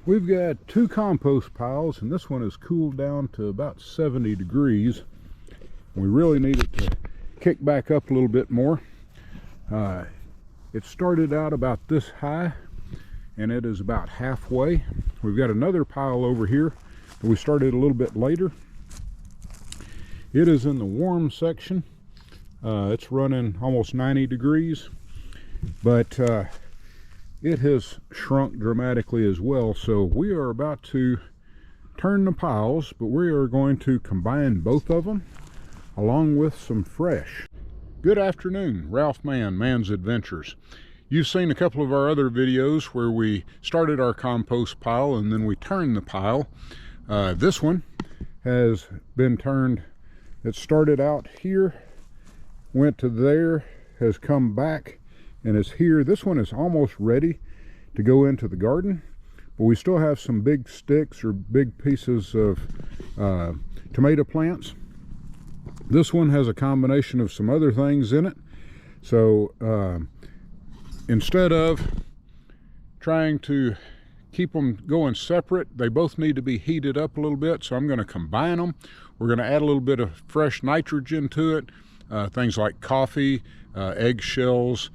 We've got two compost piles, and this one is cooled down to about 70 degrees. We really need it to kick back up a little bit more. It started out about this high, and it is about halfway. We've got another pile over here that we started a little bit later. It is in the warm section. It's running almost 90 degrees, but it has shrunk dramatically as well. So we are about to turn the piles, but we are going to combine both of them along with some fresh. Good afternoon, Ralph Mann, Man's Adventures. You've seen a couple of our other videos where we started our compost pile and then we turned the pile. This one has been turned. It started out here, went to there, has come back, and is here. This one is almost ready to go into the garden, but we still have some big sticks or big pieces of tomato plants. This one has a combination of some other things in it. So instead of trying to keep them going separate, they both need to be heated up a little bit. So I'm going to combine them. We're going to add a little bit of fresh nitrogen to it. Things like coffee, eggshells,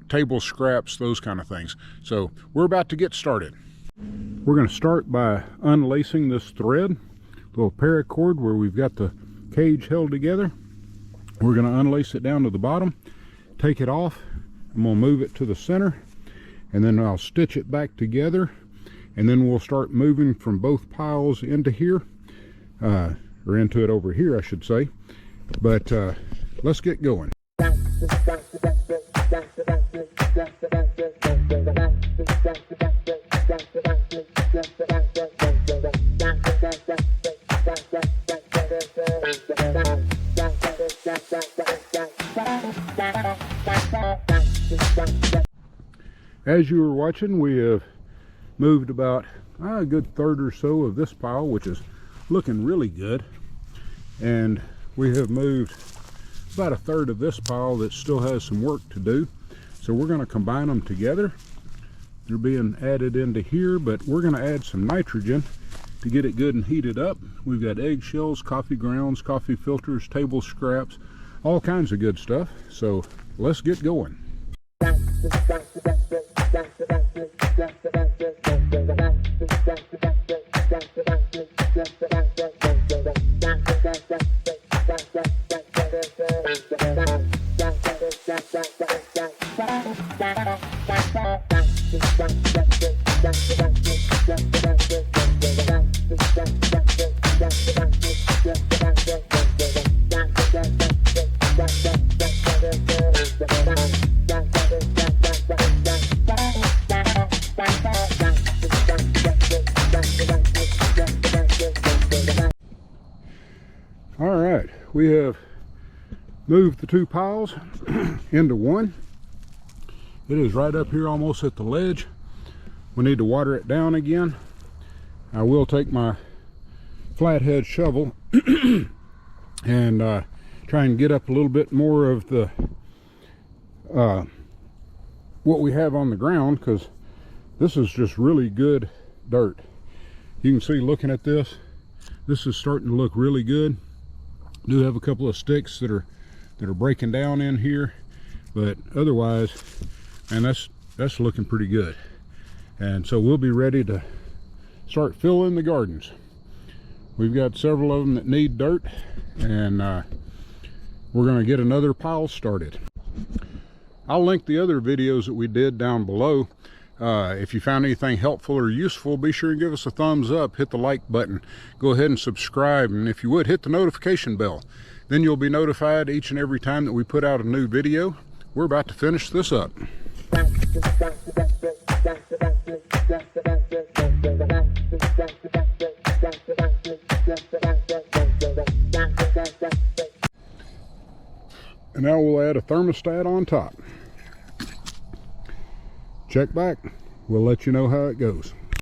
table scraps, those kind of things. So we're about to get started. We're going to start by unlacing this thread, little paracord where we've got the cage held together. We're going to unlace it down to the bottom, take it off. I'm going to move it to the center, and then I'll stitch it back together, and then we'll start moving from both piles into here, or into it over here I should say. But let's get going. As you were watching, we have moved about a good third or so of this pile, which is looking really good, and we have moved about a third of this pile that still has some work to do. So we're going to combine them together. They're being added into here, but we're going to add some nitrogen to get it good and heated up. We've got eggshells, coffee grounds, coffee filters, table scraps, all kinds of good stuff. So let's get going. All right, we have moved the two piles into one. It is right up here almost at the ledge. We need to water it down again. I will take my flathead shovel and try and get up a little bit more of the what we have on the ground, because this is just really good dirt. You can see, looking at this, this is starting to look really good. Do have a couple of sticks that are breaking down in here, but otherwise, man, that's looking pretty good. And so we'll be ready to start filling the gardens. We've got several of them that need dirt, and we're going to get another pile started. I'll link the other videos that we did down below. If you found anything helpful or useful, be sure and give us a thumbs up, hit the like button, go ahead and subscribe, and if you would, hit the notification bell. Then you'll be notified each and every time that we put out a new video. We're about to finish this up. And now we'll add a thermostat on top. Check back. We'll let you know how it goes.